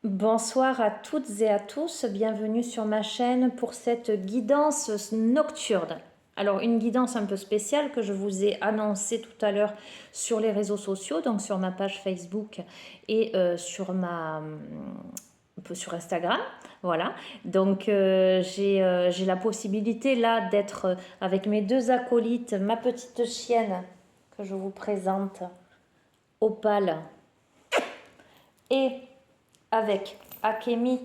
Bonsoir à toutes et à tous, bienvenue sur ma chaîne pour cette guidance nocturne. Alors une guidance un peu spéciale que je vous ai annoncée tout à l'heure sur les réseaux sociaux, donc sur ma page Facebook et sur Instagram. Voilà, donc j'ai la possibilité là d'être avec mes deux acolytes, ma petite chienne que je vous présente, Opale, et avec Akemi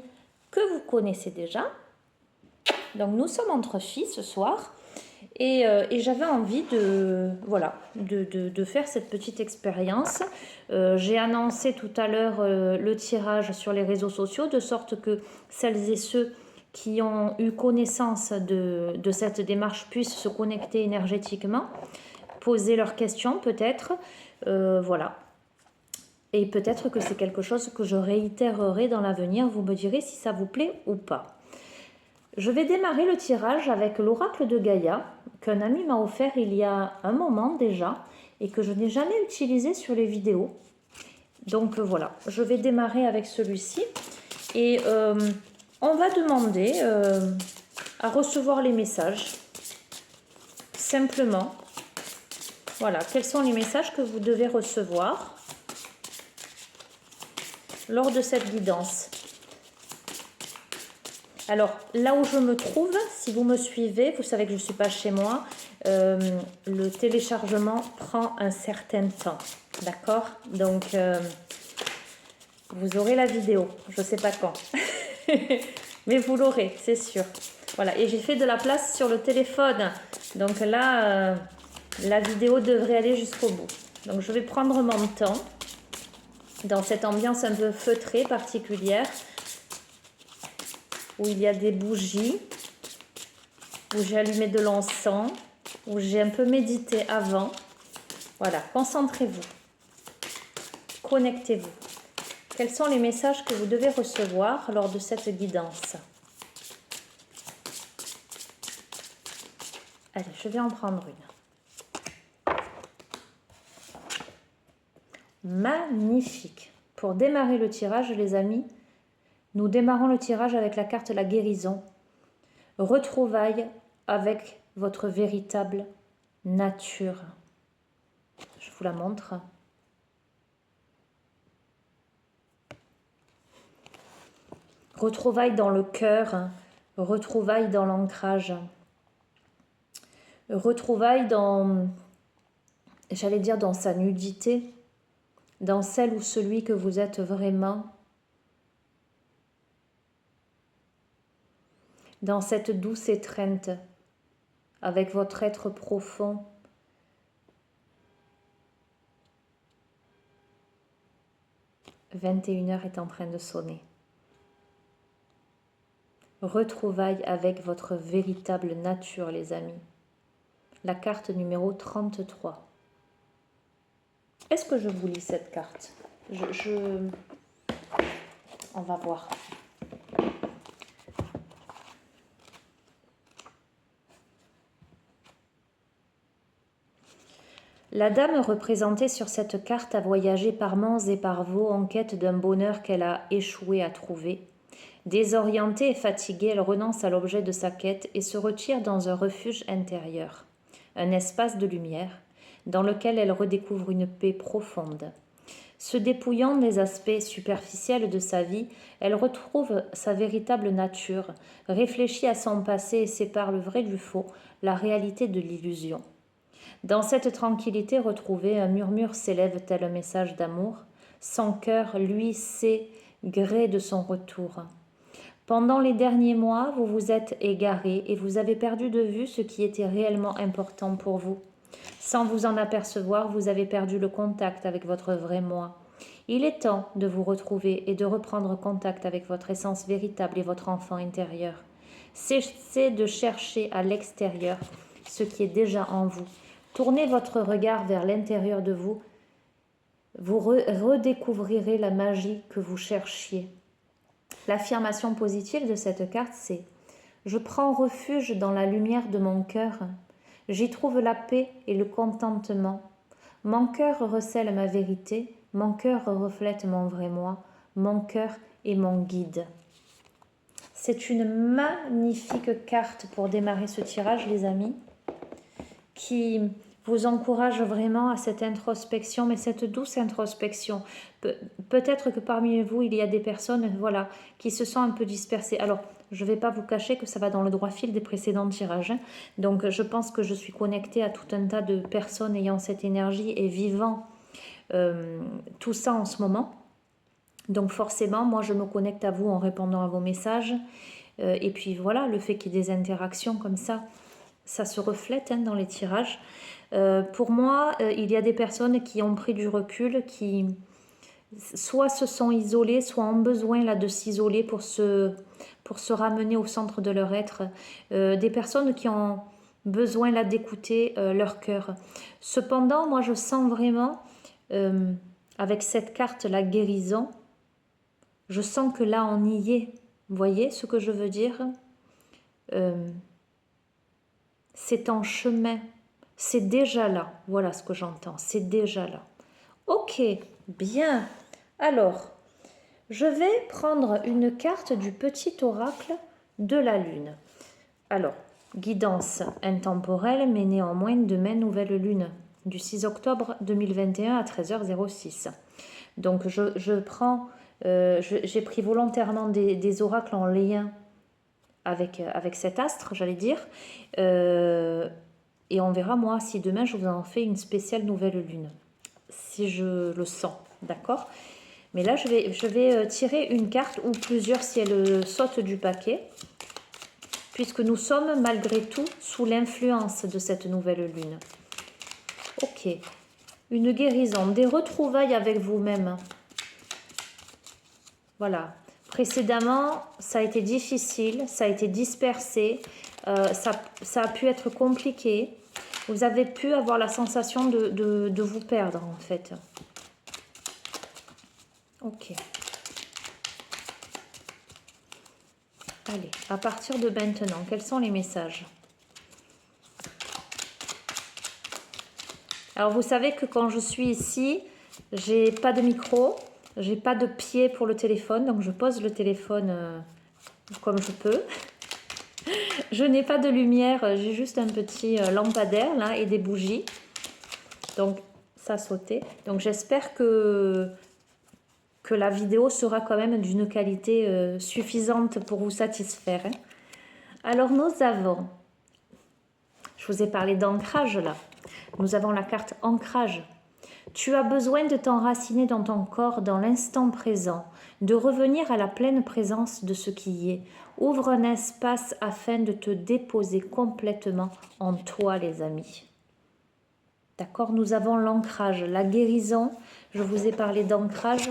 que vous connaissez déjà. Donc nous sommes entre filles ce soir et j'avais envie de faire cette petite expérience. J'ai annoncé tout à l'heure le tirage sur les réseaux sociaux de sorte que celles et ceux qui ont eu connaissance de cette démarche puissent se connecter énergétiquement, poser leurs questions peut-être. Voilà. Et peut-être que c'est quelque chose que je réitérerai dans l'avenir. Vous me direz si ça vous plaît ou pas. Je vais démarrer le tirage avec l'oracle de Gaïa, qu'un ami m'a offert il y a un moment déjà, et que je n'ai jamais utilisé sur les vidéos. Donc voilà, je vais démarrer avec celui-ci. Et on va demander à recevoir les messages. Simplement. Voilà, quels sont les messages que vous devez recevoir lors de cette guidance. Alors, là où je me trouve, si vous me suivez, vous savez que je ne suis pas chez moi, le téléchargement prend un certain temps, d'accord? Donc, vous aurez la vidéo, je ne sais pas quand, mais vous l'aurez, c'est sûr. Voilà, et j'ai fait de la place sur le téléphone, donc là, la vidéo devrait aller jusqu'au bout. Donc, je vais prendre mon temps dans cette ambiance un peu feutrée, particulière, où il y a des bougies, où j'ai allumé de l'encens, où j'ai un peu médité avant. Voilà, concentrez-vous, connectez-vous. Quels sont les messages que vous devez recevoir lors de cette guidance? Allez, je vais en prendre une. Magnifique. Pour démarrer le tirage, les amis, nous démarrons le tirage avec la carte la guérison. Retrouvailles avec votre véritable nature. Je vous la montre. Retrouvailles dans le cœur, retrouvailles dans l'ancrage, retrouvailles dans, j'allais dire dans sa nudité, dans celle ou celui que vous êtes vraiment, dans cette douce étreinte avec votre être profond. « 21h est en train de sonner. Retrouvailles avec votre véritable nature, les amis. La carte numéro 33. Est-ce que je vous lis cette carte? On va voir. La dame représentée sur cette carte a voyagé par monts et par vaux en quête d'un bonheur qu'elle a échoué à trouver. Désorientée et fatiguée, elle renonce à l'objet de sa quête et se retire dans un refuge intérieur, un espace de lumière, dans lequel elle redécouvre une paix profonde. Se dépouillant des aspects superficiels de sa vie, elle retrouve sa véritable nature, réfléchit à son passé et sépare le vrai du faux, la réalité de l'illusion. Dans cette tranquillité retrouvée, un murmure s'élève tel un message d'amour. Son cœur, lui, sait gré de son retour. Pendant les derniers mois, vous vous êtes égaré et vous avez perdu de vue ce qui était réellement important pour vous. Sans vous en apercevoir, vous avez perdu le contact avec votre vrai moi. Il est temps de vous retrouver et de reprendre contact avec votre essence véritable et votre enfant intérieur. Cessez de chercher à l'extérieur ce qui est déjà en vous. Tournez votre regard vers l'intérieur de vous. Vous redécouvrirez la magie que vous cherchiez. L'affirmation positive de cette carte, c'est « Je prends refuge dans la lumière de mon cœur. J'y trouve la paix et le contentement. Mon cœur recèle ma vérité. Mon cœur reflète mon vrai moi. mon cœur et mon guide. C'est une magnifique carte pour démarrer ce tirage, les amis, qui vous encourage vraiment à cette introspection, mais cette douce introspection. Peut-être que parmi vous, il y a des personnes, voilà, qui se sont un peu dispersées. Alors, je ne vais pas vous cacher que ça va dans le droit fil des précédents tirages. Hein. Donc, je pense que je suis connectée à tout un tas de personnes ayant cette énergie et vivant tout ça en ce moment. Donc, forcément, moi, je me connecte à vous en répondant à vos messages. Et puis, voilà, le fait qu'il y ait des interactions comme ça se reflète hein, dans les tirages. Pour moi, il y a des personnes qui ont pris du recul, qui soit se sont isolées, soit ont besoin là de s'isoler pour se ramener au centre de leur être. Des personnes qui ont besoin là d'écouter leur cœur. Cependant, moi je sens vraiment, avec cette carte, la guérison, je sens que là on y est. Vous voyez ce que je veux dire? C'est en chemin. C'est déjà là. Voilà ce que j'entends. C'est déjà là. Ok, bien. Alors, je vais prendre une carte du petit oracle de la Lune. Alors, guidance intemporelle, mais néanmoins demain, nouvelle Lune, du 6 octobre 2021 à 13h06. Donc, je prends, j'ai pris volontairement des oracles en lien avec cet astre, j'allais dire. Et on verra, moi, si demain, je vous en fais une spéciale nouvelle Lune. Si je le sens, d'accord? Mais là, je vais tirer une carte ou plusieurs si elle saute du paquet, puisque nous sommes malgré tout sous l'influence de cette nouvelle lune. Ok. Une guérison, des retrouvailles avec vous-même. Voilà. Précédemment, ça a été difficile, ça a été dispersé, ça a pu être compliqué. Vous avez pu avoir la sensation de vous perdre, en fait. Ok. Allez, à partir de maintenant, quels sont les messages? Alors, vous savez que quand je suis ici, j'ai pas de micro, j'ai pas de pied pour le téléphone, donc je pose le téléphone comme je peux. Je n'ai pas de lumière, j'ai juste un petit lampadaire là et des bougies. Donc, ça a sauté. Donc, j'espère que la vidéo sera quand même d'une qualité suffisante pour vous satisfaire. Hein. Alors, nous avons, je vous ai parlé d'ancrage là. Nous avons la carte ancrage. Tu as besoin de t'enraciner dans ton corps, dans l'instant présent, de revenir à la pleine présence de ce qui y est. Ouvre un espace afin de te déposer complètement en toi, les amis. D'accord? Nous avons l'ancrage, la guérison. Je vous ai parlé d'ancrage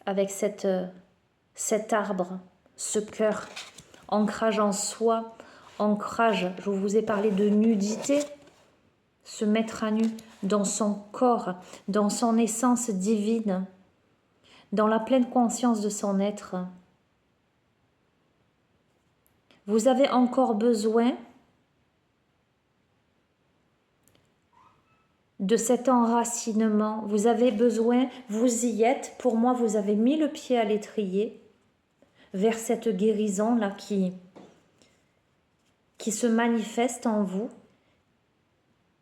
avec cet arbre, ce cœur. Ancrage en soi, ancrage. Je vous ai parlé de nudité. Se mettre à nu dans son corps, dans son essence divine, dans la pleine conscience de son être. Vous avez encore besoin de cet enracinement. Vous avez besoin, vous y êtes. Pour moi, vous avez mis le pied à l'étrier vers cette guérison-là qui se manifeste en vous.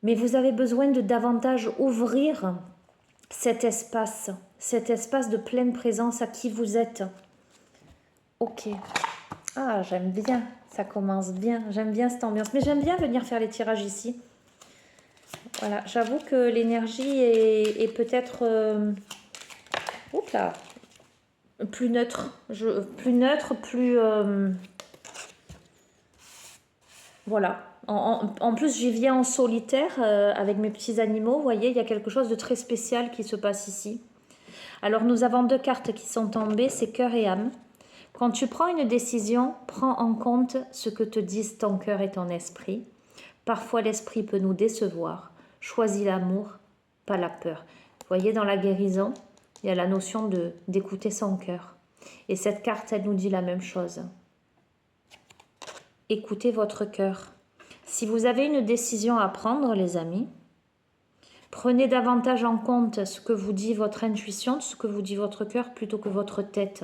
Mais vous avez besoin de davantage ouvrir cet espace de pleine présence à qui vous êtes. Ok. Ah, j'aime bien, ça commence bien. J'aime bien cette ambiance. Mais j'aime bien venir faire les tirages ici. Voilà, j'avoue que l'énergie est peut-être oups là, plus neutre. Plus... voilà. En plus, j'y viens en solitaire avec mes petits animaux. Vous voyez, il y a quelque chose de très spécial qui se passe ici. Alors, nous avons deux cartes qui sont tombées, c'est cœur et âme. Quand tu prends une décision, prends en compte ce que te disent ton cœur et ton esprit. Parfois, l'esprit peut nous décevoir. Choisis l'amour, pas la peur. Vous voyez, dans la guérison, il y a la notion d'écouter son cœur. Et cette carte, elle nous dit la même chose. Écoutez votre cœur. Si vous avez une décision à prendre, les amis, Prenez davantage en compte ce que vous dit votre intuition, ce que vous dit votre cœur plutôt que votre tête.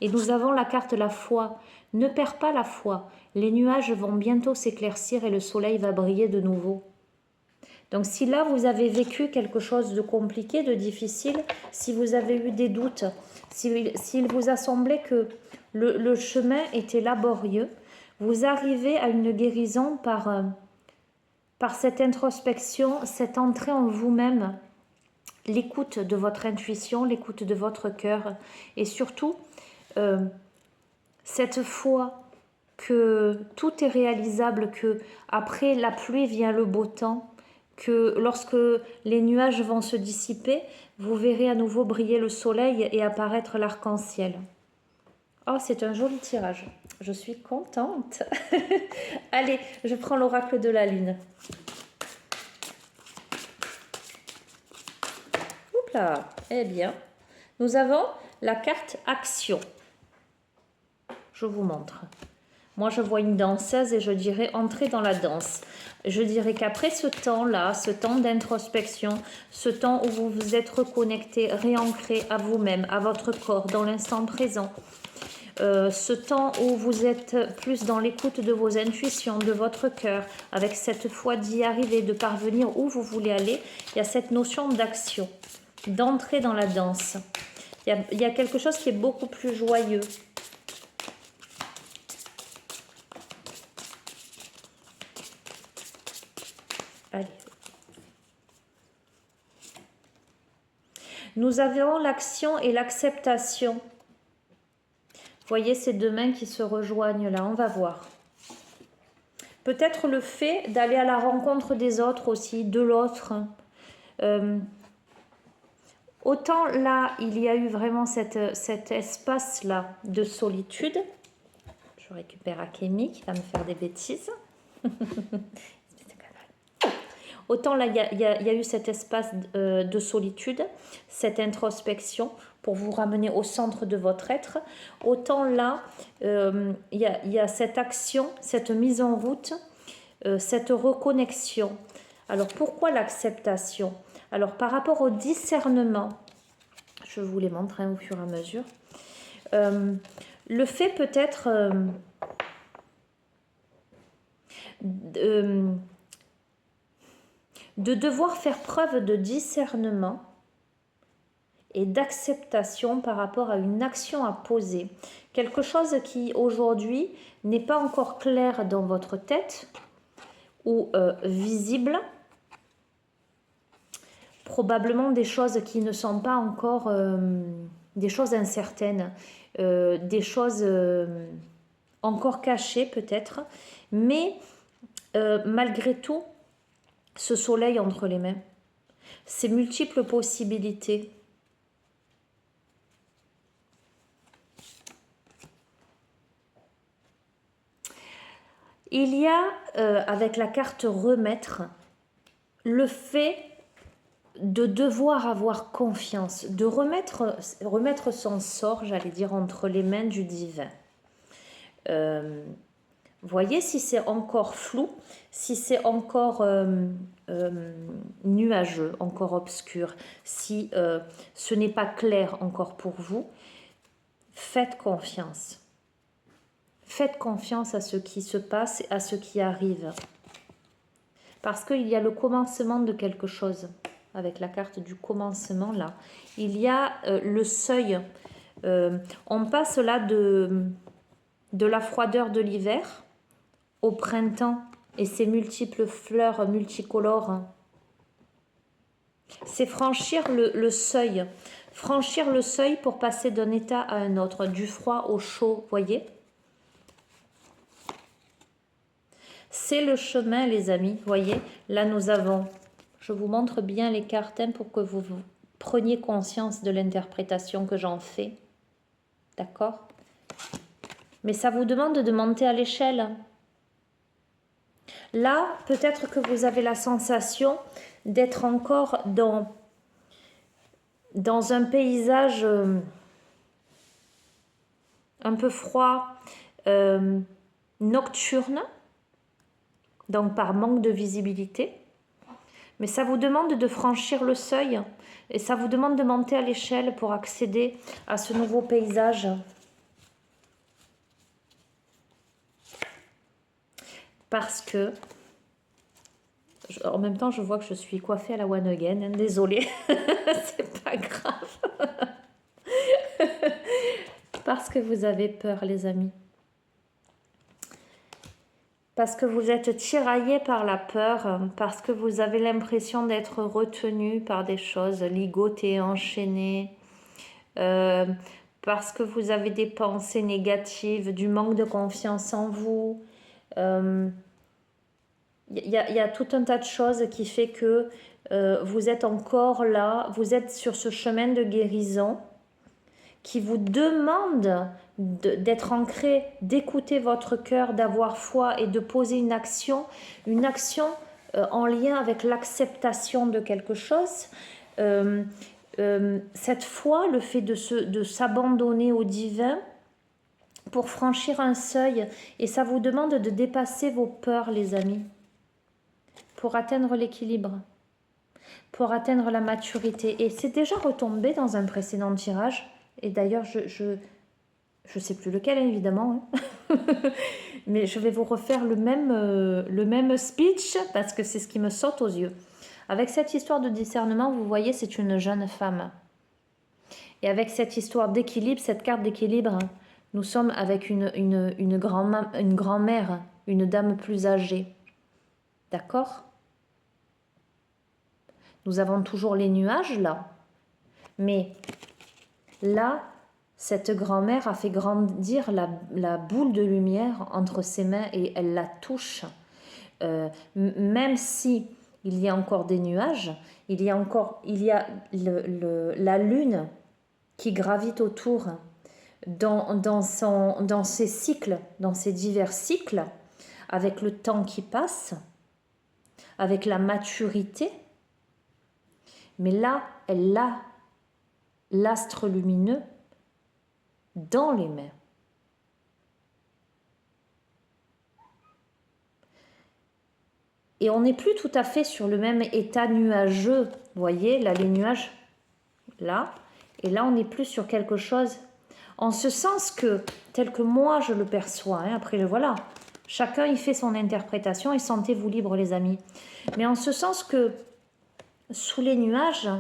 Et nous avons la carte la foi. Ne perds pas la foi. Les nuages vont bientôt s'éclaircir et le soleil va briller de nouveau. Donc si là vous avez vécu quelque chose de compliqué, de difficile, si vous avez eu des doutes, s'il vous a semblé que le chemin était laborieux, vous arrivez à une guérison par cette introspection, cette entrée en vous-même, l'écoute de votre intuition, l'écoute de votre cœur et surtout cette foi que tout est réalisable, que après la pluie vient le beau temps, que lorsque les nuages vont se dissiper, vous verrez à nouveau briller le soleil et apparaître l'arc-en-ciel. Oh, c'est un joli tirage. Je suis contente. Allez, je prends l'oracle de la lune. Oups là. Eh bien, nous avons la carte action. Je vous montre. Moi, je vois une danseuse et je dirais entrer dans la danse. Je dirais qu'après ce temps-là, ce temps d'introspection, ce temps où vous vous êtes reconnecté, réancré à vous-même, à votre corps, dans l'instant présent, ce temps où vous êtes plus dans l'écoute de vos intuitions, de votre cœur, avec cette foi d'y arriver, de parvenir où vous voulez aller, il y a cette notion d'action, d'entrer dans la danse. Il y a quelque chose qui est beaucoup plus joyeux. Allez. Nous avons l'action et l'acceptation. Vous voyez ces deux mains qui se rejoignent là, on va voir. Peut-être le fait d'aller à la rencontre des autres aussi, de l'autre. Autant là, il y a eu vraiment cet espace-là de solitude. Je récupère Akemi qui va me faire des bêtises. Autant là, il y a eu cet espace de solitude, cette introspection pour vous ramener au centre de votre être. Autant là, il y a cette action, cette mise en route, cette reconnexion. Alors, pourquoi l'acceptation? Alors, par rapport au discernement, je vous les montre au fur et à mesure. Le fait peut-être... de devoir faire preuve de discernement et d'acceptation par rapport à une action à poser. Quelque chose qui aujourd'hui n'est pas encore clair dans votre tête ou visible. Probablement des choses qui ne sont pas encore des choses incertaines, des choses encore cachées peut-être, mais malgré tout, ce soleil entre les mains, ces multiples possibilités. Il y a, avec la carte remettre, le fait de devoir avoir confiance, de remettre son sort, j'allais dire, entre les mains du divin. Voyez si c'est encore flou, si c'est encore nuageux, encore obscur, si ce n'est pas clair encore pour vous, faites confiance. Faites confiance à ce qui se passe, à ce qui arrive. Parce qu'il y a le commencement de quelque chose. Avec la carte du commencement là. Il y a le seuil. On passe là de la froideur de l'hiver au printemps et ses multiples fleurs multicolores. C'est franchir le seuil. Franchir le seuil pour passer d'un état à un autre, du froid au chaud, voyez? C'est le chemin, les amis, voyez? Là, nous avons, je vous montre bien les cartes pour que vous preniez conscience de l'interprétation que j'en fais. D'accord? Mais ça vous demande de monter à l'échelle. Là, peut-être que vous avez la sensation d'être encore dans un paysage un peu froid, nocturne, donc par manque de visibilité. Mais ça vous demande de franchir le seuil et ça vous demande de monter à l'échelle pour accéder à ce nouveau paysage. Parce que, en même temps, je vois que je suis coiffée à la one again. Hein, désolée, c'est pas grave. Parce que vous avez peur, les amis. Parce que vous êtes tiraillé par la peur, parce que vous avez l'impression d'être retenu par des choses, ligoté, enchaîné, parce que vous avez des pensées négatives, du manque de confiance en vous. Il y a tout un tas de choses qui fait que vous êtes encore là, vous êtes sur ce chemin de guérison qui vous demande d'être ancré, d'écouter votre cœur, d'avoir foi et de poser une action en lien avec l'acceptation de quelque chose. Cette foi, le fait de s'abandonner au divin pour franchir un seuil, et ça vous demande de dépasser vos peurs, les amis, pour atteindre l'équilibre, pour atteindre la maturité. Et c'est déjà retombé dans un précédent tirage. Et d'ailleurs, je sais plus lequel, évidemment, hein. Mais je vais vous refaire le même speech parce que c'est ce qui me saute aux yeux. Avec cette histoire de discernement, vous voyez, c'est une jeune femme. Et avec cette histoire d'équilibre, cette carte d'équilibre, nous sommes avec une grand-mère, une dame plus âgée. D'accord ? Nous avons toujours les nuages là, mais là, cette grand-mère a fait grandir la boule de lumière entre ses mains et elle la touche. Même si il y a encore des nuages, il y a la lune qui gravite autour dans ses cycles, dans ses divers cycles, avec le temps qui passe, avec la maturité. Mais là, elle a l'astre lumineux dans les mains. Et on n'est plus tout à fait sur le même état nuageux. Vous voyez, là, les nuages, là. Et là, on n'est plus sur quelque chose. En ce sens que, tel que moi, je le perçois, hein, après, voilà, chacun y fait son interprétation et sentez-vous libre, les amis. Mais en ce sens que, sous les nuages,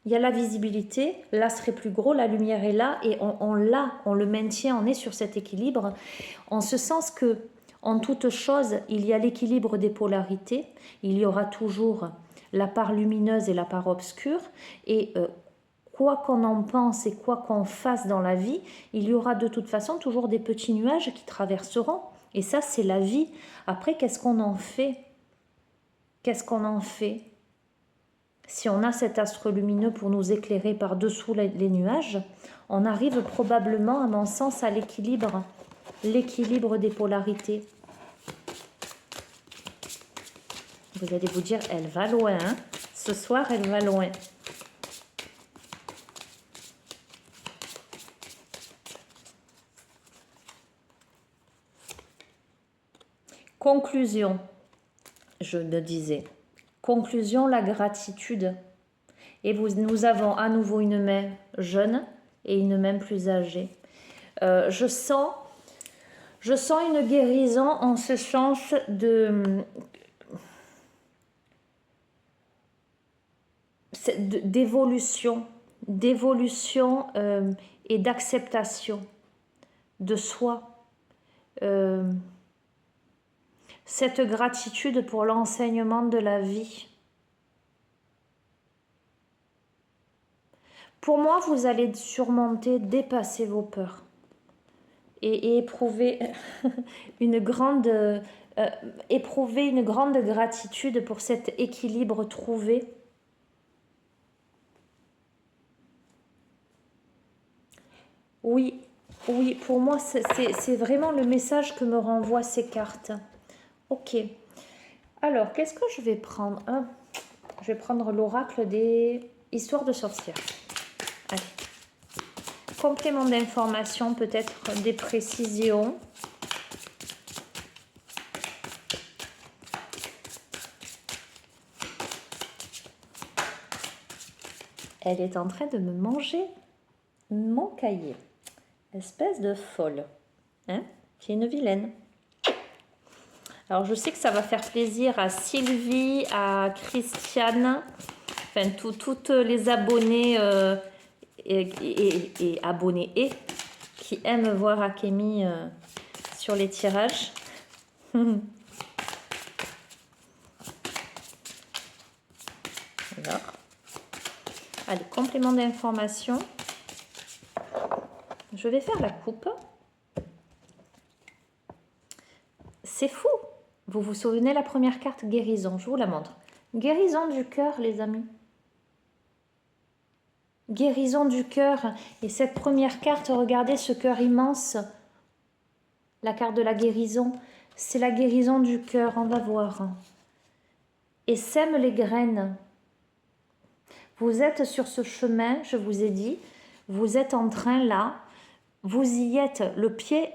il y a la visibilité, l'astre est plus gros, la lumière est là et on le maintient, on est sur cet équilibre. En ce sens que, en toute chose, il y a l'équilibre des polarités, il y aura toujours la part lumineuse et la part obscure. Et quoi qu'on en pense et quoi qu'on fasse dans la vie, il y aura de toute façon toujours des petits nuages qui traverseront. Et ça, c'est la vie. Après, qu'est-ce qu'on en fait? Qu'est-ce qu'on en fait? Si on a cet astre lumineux pour nous éclairer par-dessous les nuages, on arrive probablement, à mon sens, à l'équilibre des polarités. Vous allez vous dire, elle va loin, hein? Ce soir, elle va loin. Conclusion, je le disais. Conclusion, la gratitude. Et nous avons à nouveau une main jeune et une main plus âgée. Je sens une guérison en ce sens d'évolution et d'acceptation de soi. Cette gratitude pour l'enseignement de la vie. Pour moi, vous allez surmonter, dépasser vos peurs et éprouver une grande gratitude pour cet équilibre trouvé. Oui, pour moi, c'est vraiment le message que me renvoient ces cartes. Ok. Alors, qu'est-ce que je vais prendre? Je vais prendre l'oracle des histoires de sorcières. Allez. Complément d'information, peut-être des précisions. Elle est en train de me manger mon cahier. Espèce de folle. Hein? Qui est une vilaine. Alors, je sais que ça va faire plaisir à Sylvie, à Christiane, enfin, toutes les abonnés et abonnés qui aiment voir Akemi sur les tirages. Alors, allez, complément d'information. Je vais faire la coupe. C'est fou. Vous vous souvenez la première carte guérison? Je vous la montre. Guérison du cœur, les amis. Guérison du cœur. Et cette première carte, regardez ce cœur immense. La carte de la guérison. C'est la guérison du cœur, on va voir. Et sème les graines. Vous êtes sur ce chemin, je vous ai dit. Vous êtes en train là. Vous y êtes. Le pied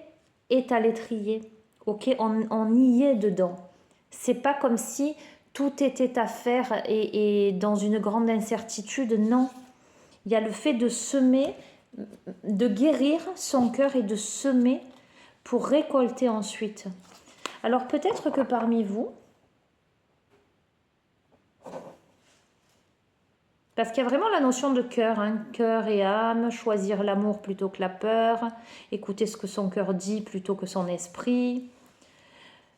est à l'étrier. Ok, on y est dedans. C'est pas comme si tout était à faire et dans une grande incertitude. Non. Il y a le fait de semer, de guérir son cœur et de semer pour récolter ensuite. Alors peut-être que parmi vous, parce qu'il y a vraiment la notion de cœur, hein, cœur et âme, choisir l'amour plutôt que la peur, écouter ce que son cœur dit plutôt que son esprit.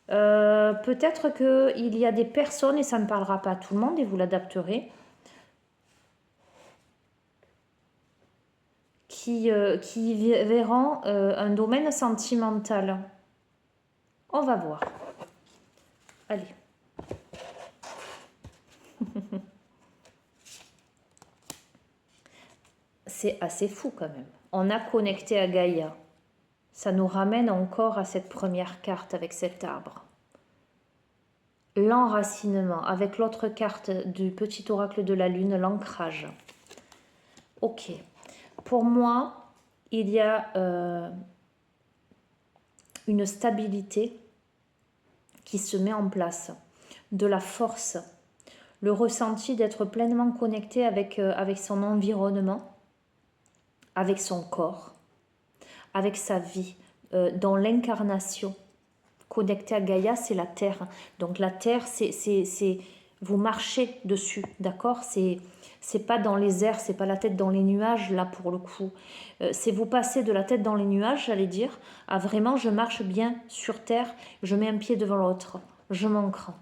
Peut-être qu'il y a des personnes, et ça ne parlera pas à tout le monde, et vous l'adapterez, qui verront un domaine sentimental. On va voir. Allez. C'est assez fou quand même. On a connecté à Gaïa. Ça nous ramène encore à cette première carte avec cet arbre. L'enracinement, avec l'autre carte du petit oracle de la lune, l'ancrage. Ok. Pour moi, il y a une stabilité qui se met en place, de la force, le ressenti d'être pleinement connecté avec son environnement, avec son corps, avec sa vie, dans l'incarnation. Connecté à Gaïa, c'est la terre. Donc la terre, c'est vous marchez dessus, d'accord? C'est pas dans les airs, c'est pas la tête dans les nuages, là pour le coup. C'est vous passer de la tête dans les nuages, j'allais dire, à vraiment je marche bien sur terre, je mets un pied devant l'autre, je m'ancre.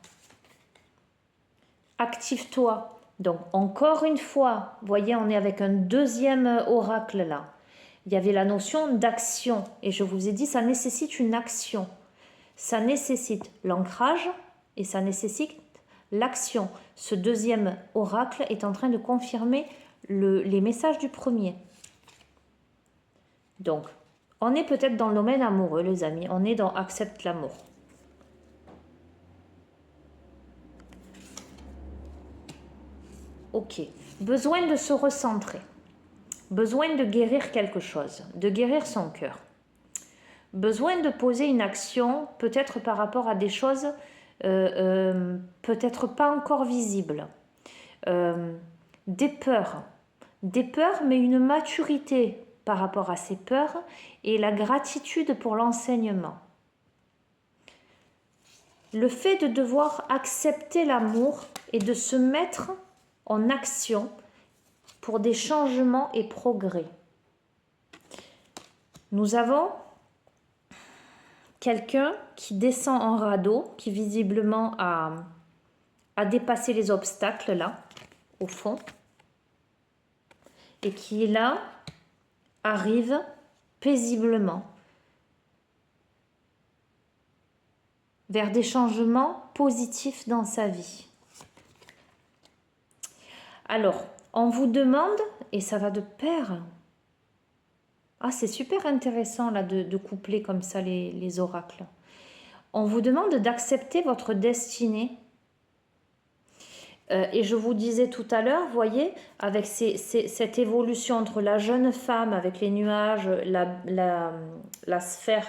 Active-toi. Donc encore une fois, vous voyez, on est avec un deuxième oracle là. Il y avait la notion d'action et je vous ai dit, ça nécessite une action. Ça nécessite l'ancrage et ça nécessite l'action. Ce deuxième oracle est en train de confirmer les messages du premier. Donc, on est peut-être dans le domaine amoureux, les amis. On est dans accepte l'amour. Ok. Besoin de se recentrer. Besoin de guérir quelque chose. De guérir son cœur. Besoin de poser une action, peut-être par rapport à des choses peut-être pas encore visibles. Des peurs, mais une maturité par rapport à ces peurs et la gratitude pour l'enseignement. Le fait de devoir accepter l'amour et de se mettre en action pour des changements et progrès. Nous avons quelqu'un qui descend en radeau, qui visiblement a dépassé les obstacles là, au fond, et qui là arrive paisiblement vers des changements positifs dans sa vie. Alors, on vous demande, et ça va de pair. Ah, c'est super intéressant là de coupler comme ça les oracles. On vous demande d'accepter votre destinée. Et je vous disais tout à l'heure, voyez, avec cette évolution entre la jeune femme avec les nuages, la sphère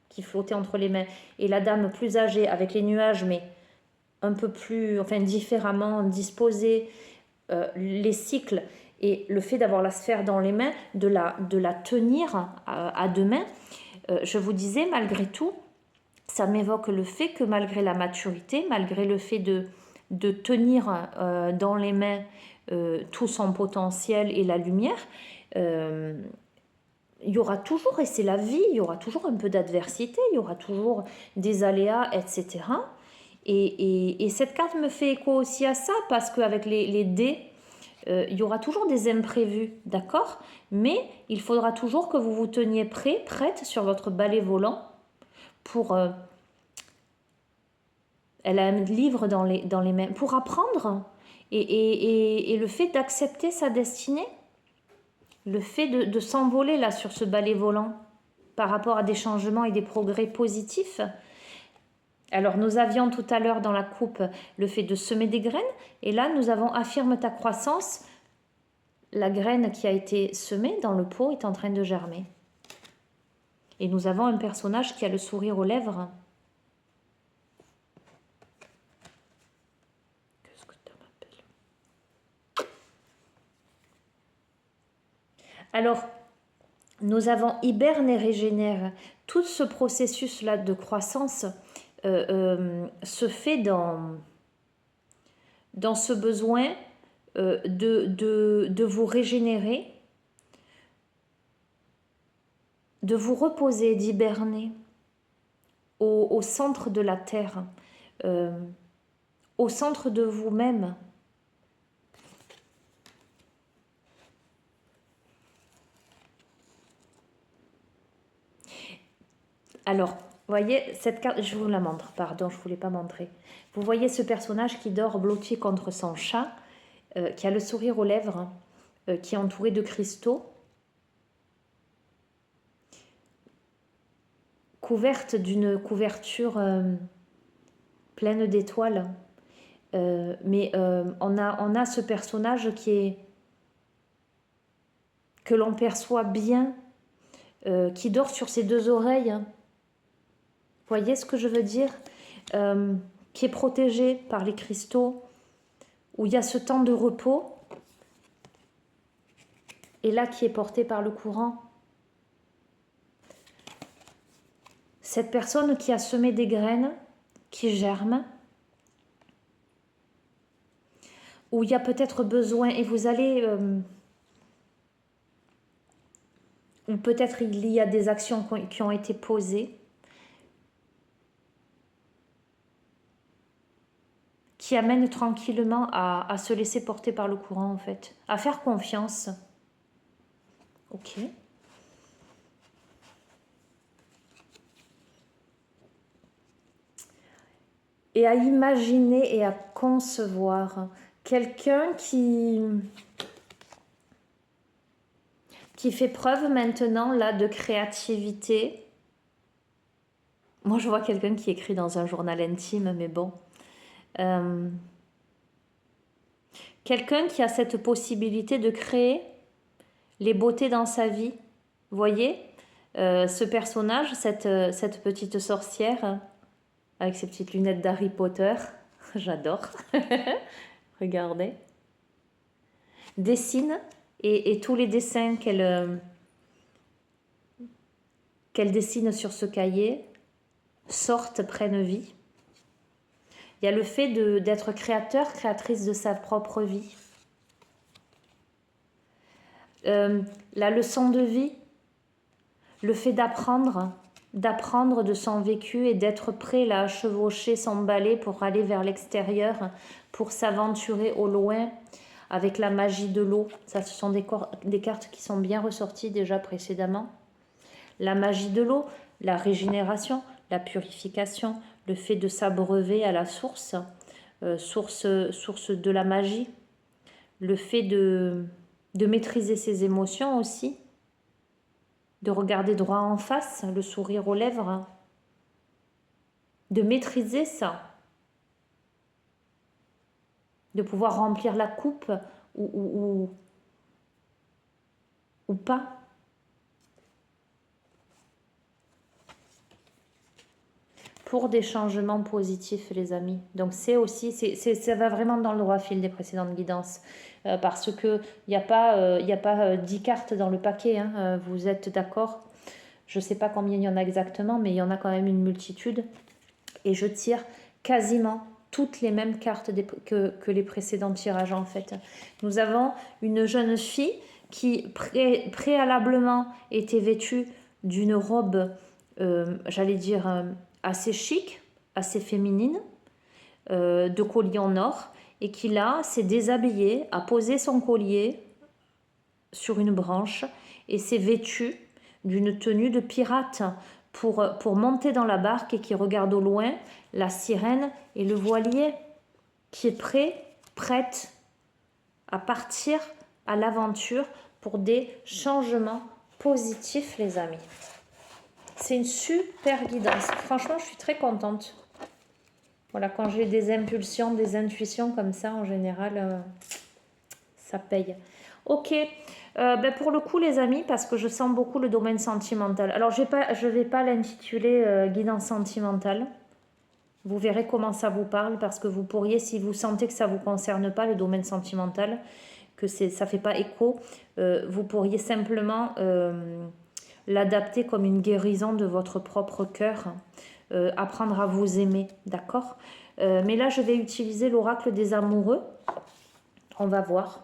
qui flottait entre les mains, et la dame plus âgée avec les nuages, mais un peu plus, enfin différemment disposés, les cycles. Et le fait d'avoir la sphère dans les mains, de la tenir à deux mains, je vous disais, malgré tout, ça m'évoque le fait que malgré la maturité, malgré le fait de tenir dans les mains tout son potentiel et la lumière, il y aura toujours, et c'est la vie, il y aura toujours un peu d'adversité, il y aura toujours des aléas, etc. Et cette carte me fait écho aussi à ça, parce qu'avec les dés, il y aura toujours des imprévus, d'accord? Mais il faudra toujours que vous vous teniez prêt, prête sur votre balai volant pour... elle a un livre dans les mains pour apprendre. Et le fait d'accepter sa destinée, le fait de s'envoler là sur ce balai volant par rapport à des changements et des progrès positifs. Alors nous avions tout à l'heure dans la coupe le fait de semer des graines, et là nous avons affirme ta croissance. La graine qui a été semée dans le pot est en train de germer. Et nous avons un personnage qui a le sourire aux lèvres. Qu'est-ce que tu m'appelles? Alors, nous avons hiberne et régénère. Tout ce processus-là de croissance se fait dans ce besoin de vous régénérer, de vous reposer, d'hiberner au centre de la terre, au centre de vous-même. Alors, vous voyez, cette carte, je vous la montre, pardon, je ne voulais pas montrer. Vous voyez ce personnage qui dort blotti contre son chat, qui a le sourire aux lèvres, qui est entouré de cristaux, couverte d'une couverture pleine d'étoiles. Mais on a ce personnage que l'on perçoit bien, qui dort sur ses deux oreilles. Vous voyez ce que je veux dire? Qui est protégé par les cristaux, où il y a ce temps de repos, et là qui est porté par le courant. Cette personne qui a semé des graines, qui germent, où il y a peut-être besoin, et vous allez... ou peut-être il y a des actions qui ont été posées, qui amènent tranquillement à se laisser porter par le courant, en fait, à faire confiance. Ok. Et à imaginer et à concevoir quelqu'un qui fait preuve maintenant là de créativité. Moi je vois quelqu'un qui écrit dans un journal intime, mais bon. Quelqu'un qui a cette possibilité de créer les beautés dans sa vie. Vous voyez ce personnage, cette petite sorcière avec ses petites lunettes d'Harry Potter, j'adore. Regardez. Dessine et tous les dessins qu'elle dessine sur ce cahier sortent, prennent vie. Il y a le fait d'être créateur, créatrice de sa propre vie. La leçon de vie, le fait d'apprendre de son vécu et d'être prêt là, à chevaucher son balai pour aller vers l'extérieur, pour s'aventurer au loin avec la magie de l'eau. Ça, ce sont des cartes qui sont bien ressorties déjà précédemment. La magie de l'eau, la régénération, la purification, le fait de s'abreuver à la source, source de la magie, le fait de maîtriser ses émotions aussi, de regarder droit en face, le sourire aux lèvres, de maîtriser ça, de pouvoir remplir la coupe ou pas. pour des changements positifs, les amis. Donc c'est aussi, ça va vraiment dans le droit fil des précédentes guidances. Parce que il n'y a pas 10 cartes dans le paquet, hein, vous êtes d'accord? Je ne sais pas combien il y en a exactement, mais il y en a quand même une multitude. Et je tire quasiment toutes les mêmes cartes que les précédents tirages en fait. Nous avons une jeune fille qui préalablement était vêtue d'une robe, j'allais dire, assez chic, assez féminine, de collier en or, et qui là s'est déshabillée, a posé son collier sur une branche et s'est vêtue d'une tenue de pirate pour monter dans la barque et qui regarde au loin la sirène et le voilier qui est prête à partir à l'aventure pour des changements positifs, les amis. C'est une super guidance. Franchement, je suis très contente. Voilà, quand j'ai des impulsions, des intuitions comme ça, en général, ça paye. Ok, pour le coup, les amis, parce que je sens beaucoup le domaine sentimental. Alors, je vais pas l'intituler guidance sentimentale. Vous verrez comment ça vous parle, parce que vous pourriez, si vous sentez que ça ne vous concerne pas, le domaine sentimental, que ça ne fait pas écho, vous pourriez simplement l'adapter comme une guérison de votre propre cœur, apprendre à vous aimer, d'accord? Mais là, je vais utiliser l'oracle des amoureux. On va voir.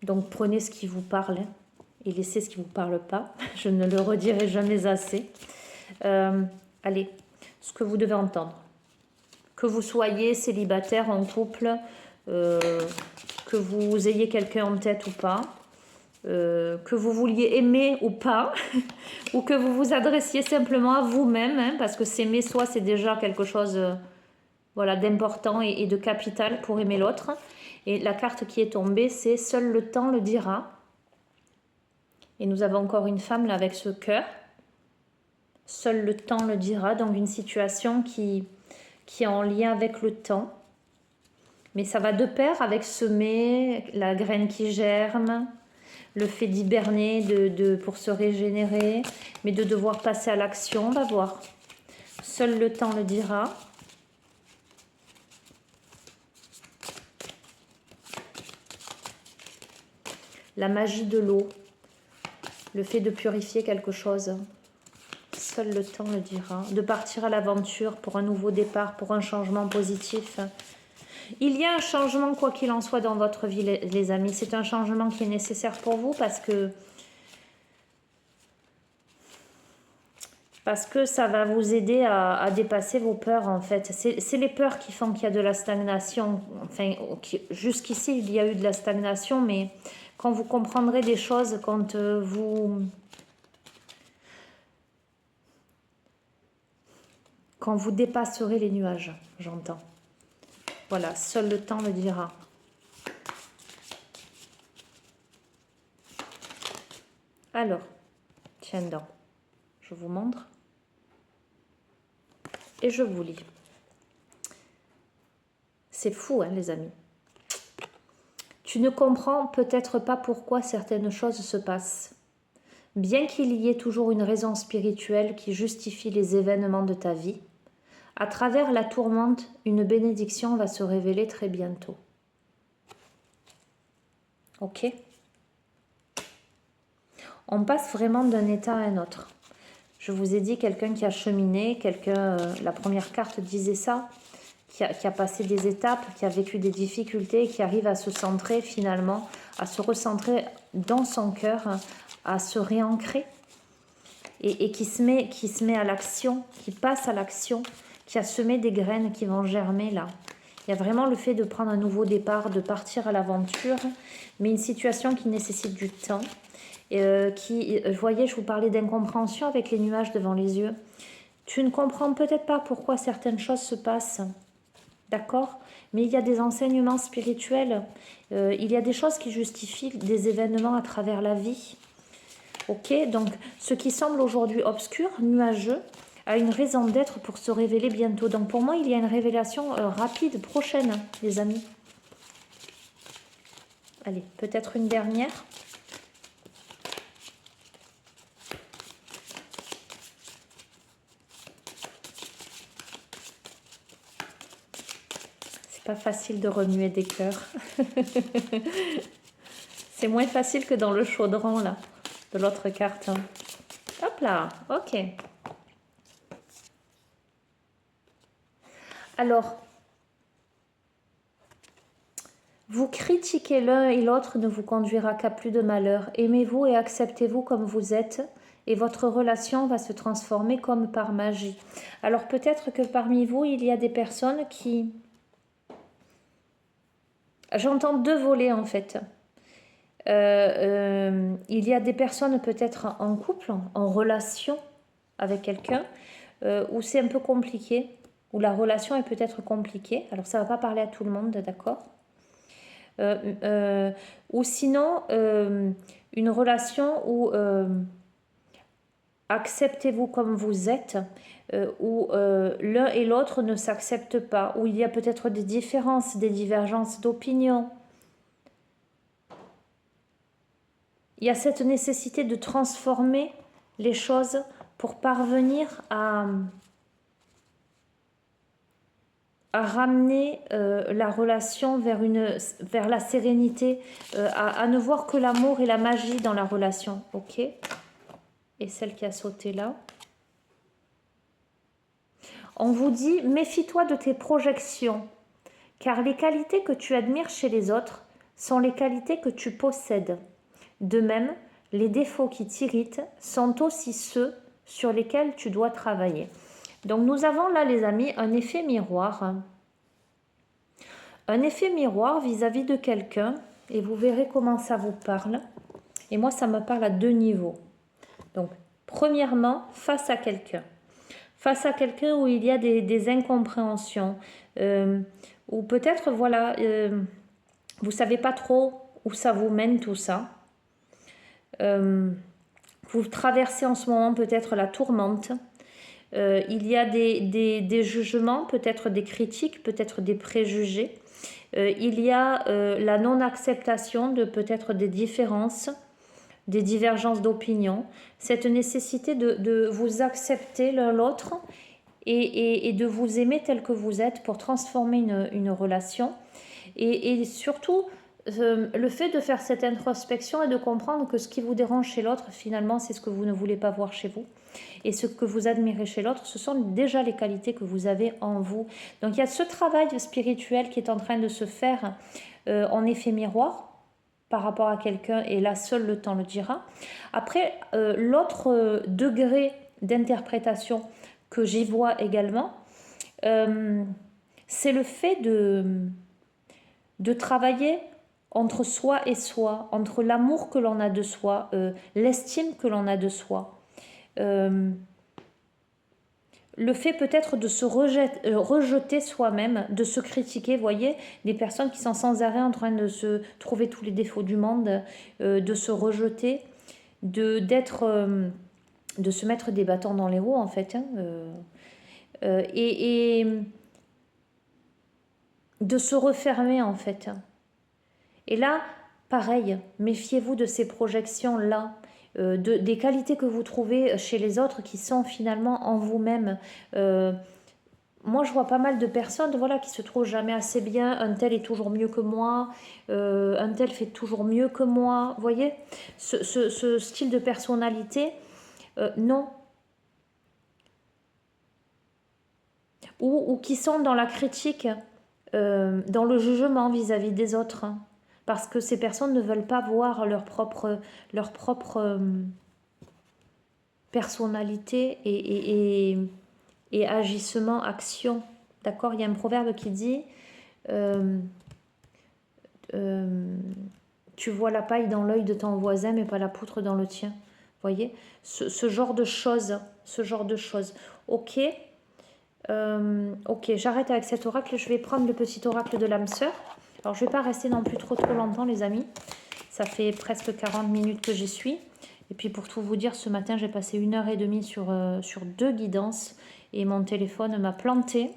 Donc, prenez ce qui vous parle et laissez ce qui ne vous parle pas. Je ne le redirai jamais assez. Allez, ce que vous devez entendre. Que vous soyez célibataire, en couple, que vous ayez quelqu'un en tête ou pas, que vous vouliez aimer ou pas, ou que vous vous adressiez simplement à vous-même, hein, parce que s'aimer soi, c'est déjà quelque chose voilà, d'important et de capital pour aimer l'autre. Et la carte qui est tombée, c'est « Seul le temps le dira ». Et nous avons encore une femme là avec ce cœur. « Seul le temps le dira », donc une situation qui est en lien avec le temps. Mais ça va de pair avec semer, la graine qui germe, le fait d'hiberner pour se régénérer, mais de devoir passer à l'action, on va voir. Seul le temps le dira. La magie de l'eau, le fait de purifier quelque chose. Seul le temps le dira. De partir à l'aventure pour un nouveau départ, pour un changement positif. Il y a un changement, quoi qu'il en soit, dans votre vie, les amis. C'est un changement qui est nécessaire pour vous parce que ça va vous aider à dépasser vos peurs, en fait. C'est les peurs qui font qu'il y a de la stagnation. Enfin, jusqu'ici, il y a eu de la stagnation, mais quand vous comprendrez des choses, quand vous dépasserez les nuages, j'entends. Voilà, seul le temps le dira. Alors, tiens donc, je vous montre. Et je vous lis. C'est fou, hein, les amis. Tu ne comprends peut-être pas pourquoi certaines choses se passent. Bien qu'il y ait toujours une raison spirituelle qui justifie les événements de ta vie, à travers la tourmente, une bénédiction va se révéler très bientôt. Ok? On passe vraiment d'un état à un autre. Je vous ai dit quelqu'un qui a cheminé, la première carte disait ça, qui a passé des étapes, qui a vécu des difficultés, qui arrive à se centrer finalement, à se recentrer dans son cœur, à se réancrer et qui se met à l'action, qui passe à l'action, qui a semé des graines qui vont germer là. Il y a vraiment le fait de prendre un nouveau départ, de partir à l'aventure, mais une situation qui nécessite du temps. Vous voyez, je vous parlais d'incompréhension avec les nuages devant les yeux. Tu ne comprends peut-être pas pourquoi certaines choses se passent, d'accord? Mais il y a des enseignements spirituels, il y a des choses qui justifient des événements à travers la vie. Ok, donc ce qui semble aujourd'hui obscur, nuageux, a une raison d'être pour se révéler bientôt. Donc pour moi, il y a une révélation rapide, prochaine, les amis. Allez, peut-être une dernière. Pas facile de remuer des cœurs. C'est moins facile que dans le chaudron, là, de l'autre carte. Hop là, ok. Alors, vous critiquer l'un et l'autre ne vous conduira qu'à plus de malheur. Aimez-vous et acceptez-vous comme vous êtes, et votre relation va se transformer comme par magie. Alors peut-être que parmi vous, il y a des personnes qui... J'entends deux volets en fait. Il y a des personnes peut-être en couple, en relation avec quelqu'un, où c'est un peu compliqué, où la relation est peut-être compliquée. Alors ça ne va pas parler à tout le monde, d'accord? Ou sinon, une relation où acceptez-vous comme vous êtes, où l'un et l'autre ne s'acceptent pas, où il y a peut-être des différences, des divergences d'opinion. Il y a cette nécessité de transformer les choses pour parvenir à ramener la relation vers la sérénité, à ne voir que l'amour et la magie dans la relation. Ok? Et celle qui a sauté là. On vous dit, méfie-toi de tes projections, car les qualités que tu admires chez les autres sont les qualités que tu possèdes. De même, les défauts qui t'irritent sont aussi ceux sur lesquels tu dois travailler. Donc nous avons là, les amis, un effet miroir. Un effet miroir vis-à-vis de quelqu'un, et vous verrez comment ça vous parle. Et moi, ça me parle à deux niveaux. Donc, premièrement, face à quelqu'un. Face à quelqu'un où il y a des incompréhensions, ou peut-être, voilà, vous ne savez pas trop où ça vous mène tout ça. Vous traversez en ce moment peut-être la tourmente. Il y a des jugements, peut-être des critiques, peut-être des préjugés. Il y a la non-acceptation de peut-être des différences, des divergences d'opinion. Cette nécessité de vous accepter l'un l'autre et de vous aimer tel que vous êtes pour transformer une relation. Et surtout, le fait de faire cette introspection et de comprendre que ce qui vous dérange chez l'autre, finalement, c'est ce que vous ne voulez pas voir chez vous. Et ce que vous admirez chez l'autre, ce sont déjà les qualités que vous avez en vous. Donc il y a ce travail spirituel qui est en train de se faire en effet miroir par rapport à quelqu'un, et là seul le temps le dira. Après, l'autre degré d'interprétation que j'y vois également, c'est le fait de travailler entre soi et soi, entre l'amour que l'on a de soi, l'estime que l'on a de soi. Le fait peut-être de se rejeter soi-même, de se critiquer, voyez, des personnes qui sont sans arrêt en train de se trouver tous les défauts du monde, de se rejeter, de se mettre des bâtons dans les roues en fait, hein, et de se refermer en fait. Et là, pareil, méfiez-vous de ces projections-là. Des qualités que vous trouvez chez les autres qui sont finalement en vous-même. Moi, je vois pas mal de personnes, voilà, qui se trouvent jamais assez bien. Un tel est toujours mieux que moi. Un tel fait toujours mieux que moi. Vous voyez, ce style de personnalité, non. Ou qui sont dans la critique, dans le jugement vis-à-vis des autres. Parce que ces personnes ne veulent pas voir leur propre personnalité et agissement, action. D'accord? Il y a un proverbe qui dit tu vois la paille dans l'œil de ton voisin, mais pas la poutre dans le tien. Vous voyez? Ce genre de choses. Ok. Ok, j'arrête avec cet oracle. Je vais prendre le petit oracle de l'âme sœur. Alors, je ne vais pas rester non plus trop longtemps, les amis. Ça fait presque 40 minutes que j'y suis. Et puis, pour tout vous dire, ce matin, j'ai passé 1h30 sur 2 guidances. Et mon téléphone m'a planté.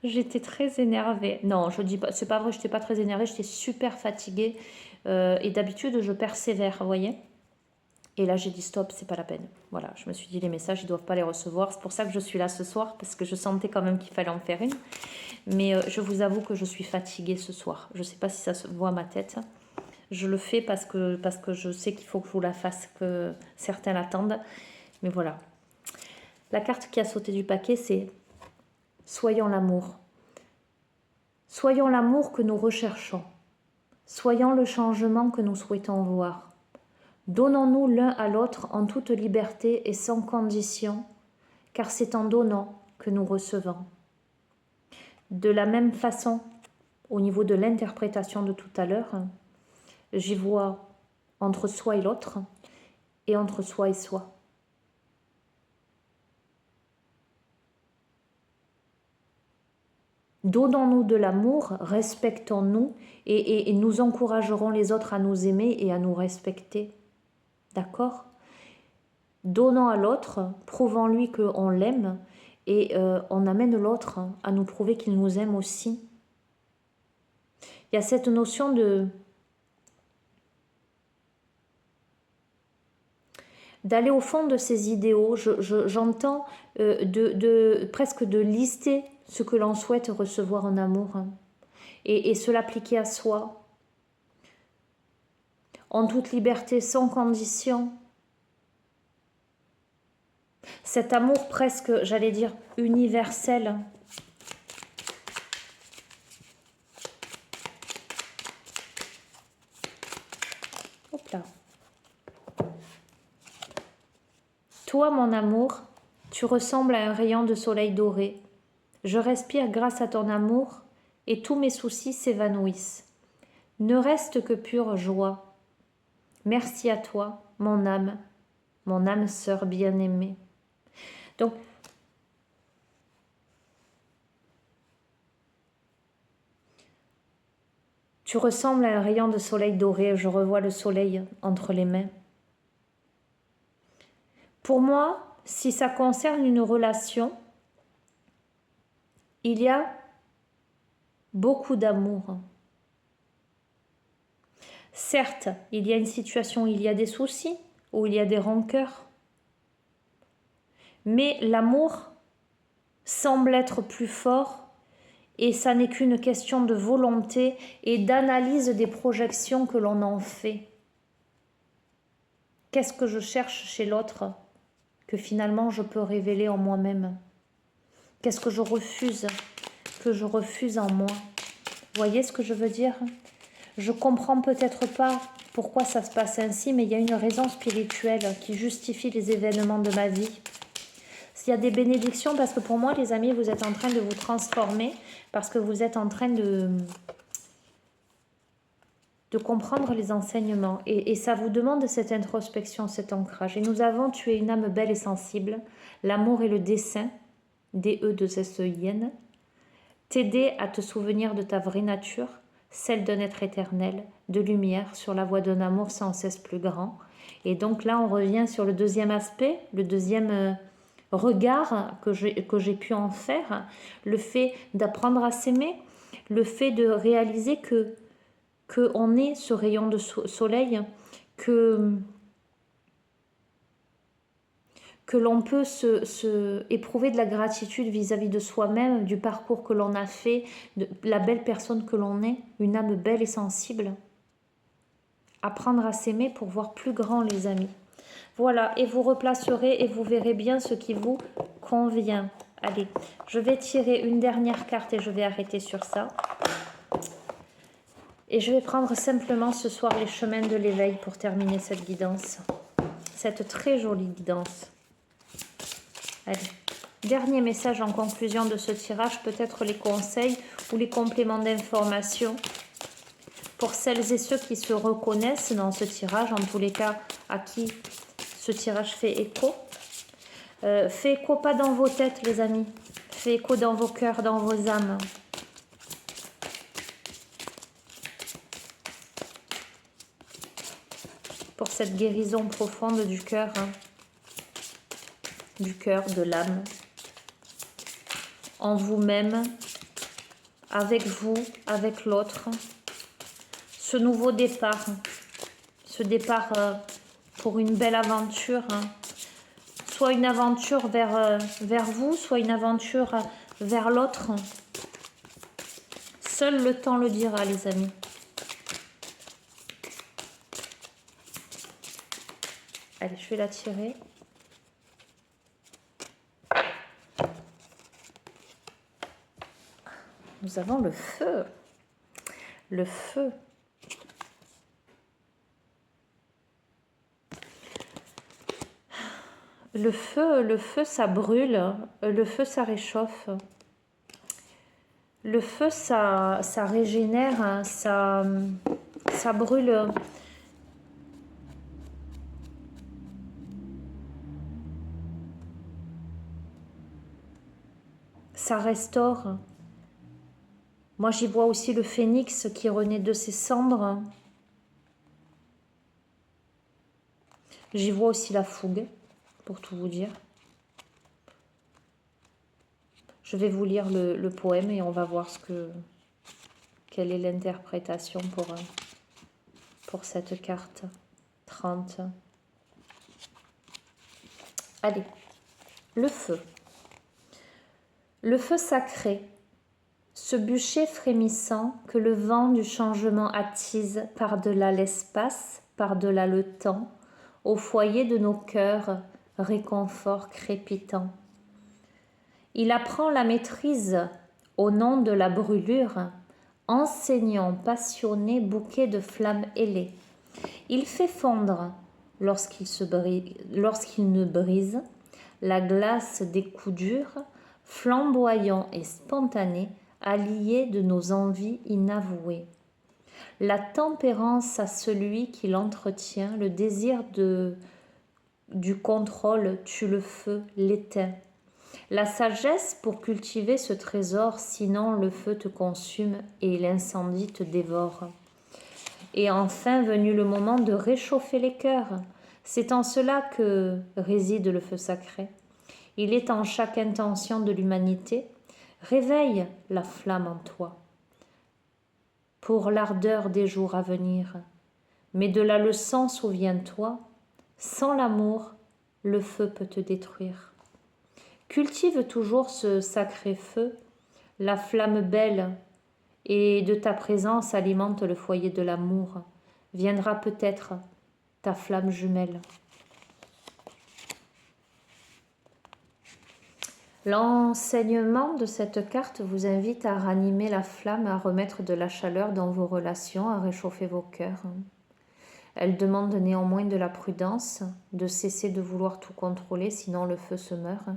J'étais très énervée. Non, je dis pas, c'est pas vrai, je n'étais pas très énervée. J'étais super fatiguée. Et d'habitude, je persévère, vous voyez. Et là, j'ai dit stop, c'est pas la peine. Voilà, je me suis dit les messages, ils doivent pas les recevoir. C'est pour ça que je suis là ce soir, parce que je sentais quand même qu'il fallait en faire une. Mais je vous avoue que je suis fatiguée ce soir. Je sais pas si ça se voit à ma tête. Je le fais parce que je sais qu'il faut que je vous la fasse, que certains l'attendent. Mais voilà. La carte qui a sauté du paquet, c'est soyons l'amour. Soyons l'amour que nous recherchons. Soyons le changement que nous souhaitons voir. Donnons-nous l'un à l'autre en toute liberté et sans condition, car c'est en donnant que nous recevons. De la même façon, au niveau de l'interprétation de tout à l'heure, j'y vois entre soi et l'autre et entre soi et soi. Donnons-nous de l'amour, respectons-nous et nous encouragerons les autres à nous aimer et à nous respecter. D'accord? Donnons à l'autre, prouvons-lui qu'on l'aime et on amène l'autre à nous prouver qu'il nous aime aussi. Il y a cette notion d'aller au fond de ses idéaux. J'entends presque de lister ce que l'on souhaite recevoir en amour et se l'appliquer à soi. En toute liberté, sans condition. Cet amour presque, j'allais dire, universel. Hop là. Toi, mon amour, tu ressembles à un rayon de soleil doré. Je respire grâce à ton amour et tous mes soucis s'évanouissent. Ne reste que pure joie. Merci à toi, mon âme sœur bien-aimée. Donc, tu ressembles à un rayon de soleil doré. Je revois le soleil entre les mains. Pour moi, si ça concerne une relation, il y a beaucoup d'amour. Certes, il y a une situation où il y a des soucis, où il y a des rancœurs. Mais l'amour semble être plus fort et ça n'est qu'une question de volonté et d'analyse des projections que l'on en fait. Qu'est-ce que je cherche chez l'autre que finalement je peux révéler en moi-même? Qu'est-ce que je refuse en moi? Vous voyez ce que je veux dire? Je comprends peut-être pas pourquoi ça se passe ainsi, mais il y a une raison spirituelle qui justifie les événements de ma vie. S'il y a des bénédictions, parce que pour moi, les amis, vous êtes en train de vous transformer, parce que vous êtes en train de comprendre les enseignements. Et ça vous demande cette introspection, cet ancrage. Et nous avons tué une âme belle et sensible, l'amour et le dessein, D-E-2-S-E-I-N, t'aider à te souvenir de ta vraie nature, celle d'un être éternel, de lumière, sur la voie d'un amour sans cesse plus grand. Et donc là, on revient sur le deuxième aspect, le deuxième regard que j'ai pu en faire, le fait d'apprendre à s'aimer, le fait de réaliser que on est ce rayon de soleil, que l'on peut éprouver de la gratitude vis-à-vis de soi-même, du parcours que l'on a fait, de la belle personne que l'on est, une âme belle et sensible. Apprendre à s'aimer pour voir plus grand, les amis. Voilà, et vous replacerez et vous verrez bien ce qui vous convient. Allez, je vais tirer une dernière carte et je vais arrêter sur ça. Et je vais prendre simplement ce soir les chemins de l'éveil pour terminer cette guidance. Cette très jolie guidance. Allez, dernier message en conclusion de ce tirage, peut-être les conseils ou les compléments d'information pour celles et ceux qui se reconnaissent dans ce tirage, en tous les cas à qui ce tirage fait écho. Fait écho pas dans vos têtes, les amis, fait écho dans vos cœurs, dans vos âmes. Pour cette guérison profonde du cœur, de l'âme, en vous-même, avec vous, avec l'autre, ce nouveau départ, ce départ pour une belle aventure. Hein. Soit une aventure vers vous, soit une aventure vers l'autre. Seul le temps le dira, les amis. Allez, je vais la tirer. Nous avons le feu. Le feu. Le feu, ça brûle. Le feu, ça réchauffe. Le feu, ça régénère. Hein, ça brûle. Ça restaure. Moi, j'y vois aussi le phénix qui renaît de ses cendres. J'y vois aussi la fougue, pour tout vous dire. Je vais vous lire le poème et on va voir quelle est l'interprétation pour cette carte 30. Allez, le feu. Le feu sacré. Ce bûcher frémissant que le vent du changement attise par-delà l'espace, par-delà le temps, au foyer de nos cœurs, réconfort crépitant. Il apprend la maîtrise au nom de la brûlure, enseignant passionné bouquet de flammes ailées. Il fait fondre, lorsqu'il ne brise, la glace des coups durs, flamboyant et spontané, allié de nos envies inavouées. La tempérance à celui qui l'entretient, le désir du contrôle tue le feu, l'éteint. La sagesse pour cultiver ce trésor, sinon le feu te consume et l'incendie te dévore. Et enfin venu le moment de réchauffer les cœurs. C'est en cela que réside le feu sacré. Il est en chaque intention de l'humanité. Réveille la flamme en toi pour l'ardeur des jours à venir. Mais de la leçon, souviens-toi, sans l'amour, le feu peut te détruire. Cultive toujours ce sacré feu, la flamme belle, et de ta présence alimente le foyer de l'amour. Viendra peut-être ta flamme jumelle. L'enseignement de cette carte vous invite à ranimer la flamme, à remettre de la chaleur dans vos relations, à réchauffer vos cœurs. Elle demande néanmoins de la prudence, de cesser de vouloir tout contrôler, sinon le feu se meurt.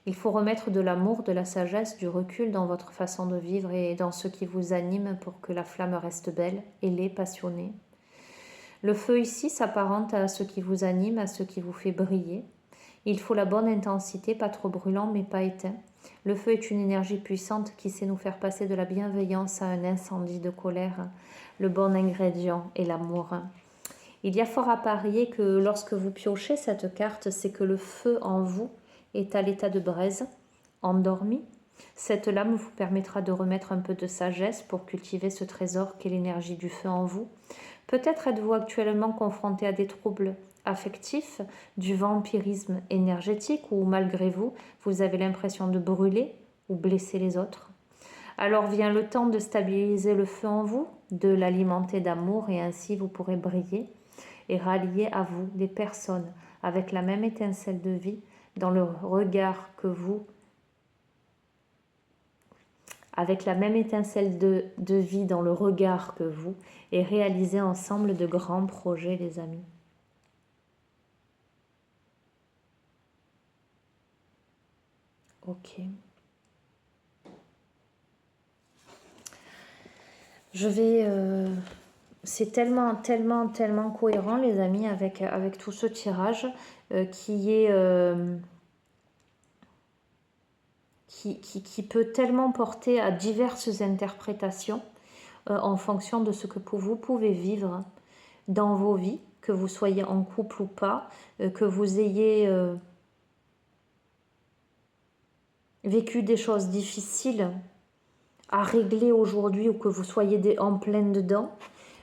Il faut remettre de l'amour, de la sagesse, du recul dans votre façon de vivre et dans ce qui vous anime pour que la flamme reste belle, ailée, passionnée. Le feu ici s'apparente à ce qui vous anime, à ce qui vous fait briller. Il faut la bonne intensité, pas trop brûlant mais pas éteint. Le feu est une énergie puissante qui sait nous faire passer de la bienveillance à un incendie de colère. Le bon ingrédient est l'amour. Il y a fort à parier que lorsque vous piochez cette carte, c'est que le feu en vous est à l'état de braise, endormi. Cette lame vous permettra de remettre un peu de sagesse pour cultiver ce trésor qu'est l'énergie du feu en vous. Peut-être êtes-vous actuellement confronté à des troubles affectif, du vampirisme énergétique où malgré vous, vous avez l'impression de brûler ou blesser les autres. Alors vient le temps de stabiliser le feu en vous, de l'alimenter d'amour et ainsi vous pourrez briller et rallier à vous des personnes avec la même étincelle de vie dans le regard que vous, avec la même étincelle de vie dans le regard que vous et réaliser ensemble de grands projets, les amis. Ok. Je vais... c'est tellement cohérent, les amis, avec tout ce tirage qui peut tellement porter à diverses interprétations en fonction de ce que vous pouvez vivre dans vos vies, que vous soyez en couple ou pas, que vous ayez vécu des choses difficiles à régler aujourd'hui ou que vous soyez en pleine dedans.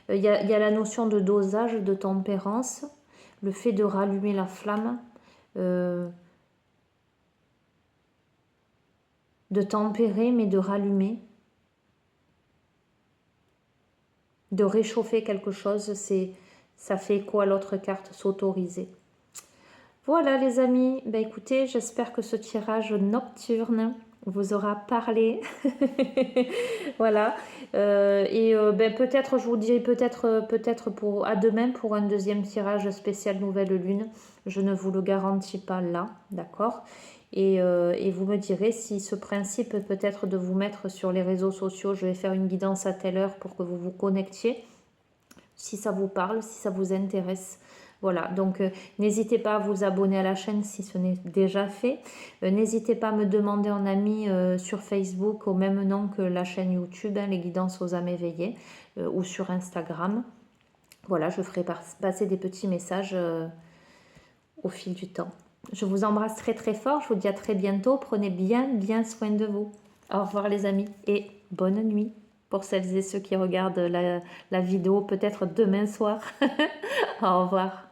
Il y a la notion de dosage, de tempérance. le fait de rallumer la flamme, de tempérer, mais de rallumer, de réchauffer quelque chose, ça fait écho à l'autre carte, s'autoriser. Voilà les amis, ben écoutez, j'espère que ce tirage nocturne vous aura parlé. Voilà. Ben peut-être, je vous dis peut-être pour à demain pour un deuxième tirage spécial nouvelle lune. Je ne vous le garantis pas là, d'accord. Et vous me direz si ce principe peut-être de vous mettre sur les réseaux sociaux, je vais faire une guidance à telle heure pour que vous vous connectiez, si ça vous parle, si ça vous intéresse. Voilà, donc n'hésitez pas à vous abonner à la chaîne si ce n'est déjà fait. N'hésitez pas à me demander en ami sur Facebook au même nom que la chaîne YouTube, hein, les guidances aux âmes éveillées, ou sur Instagram. Voilà, je ferai passer des petits messages au fil du temps. Je vous embrasse très très fort, je vous dis à très bientôt. Prenez bien soin de vous. Au revoir les amis et bonne nuit pour celles et ceux qui regardent la vidéo peut-être demain soir. Au revoir.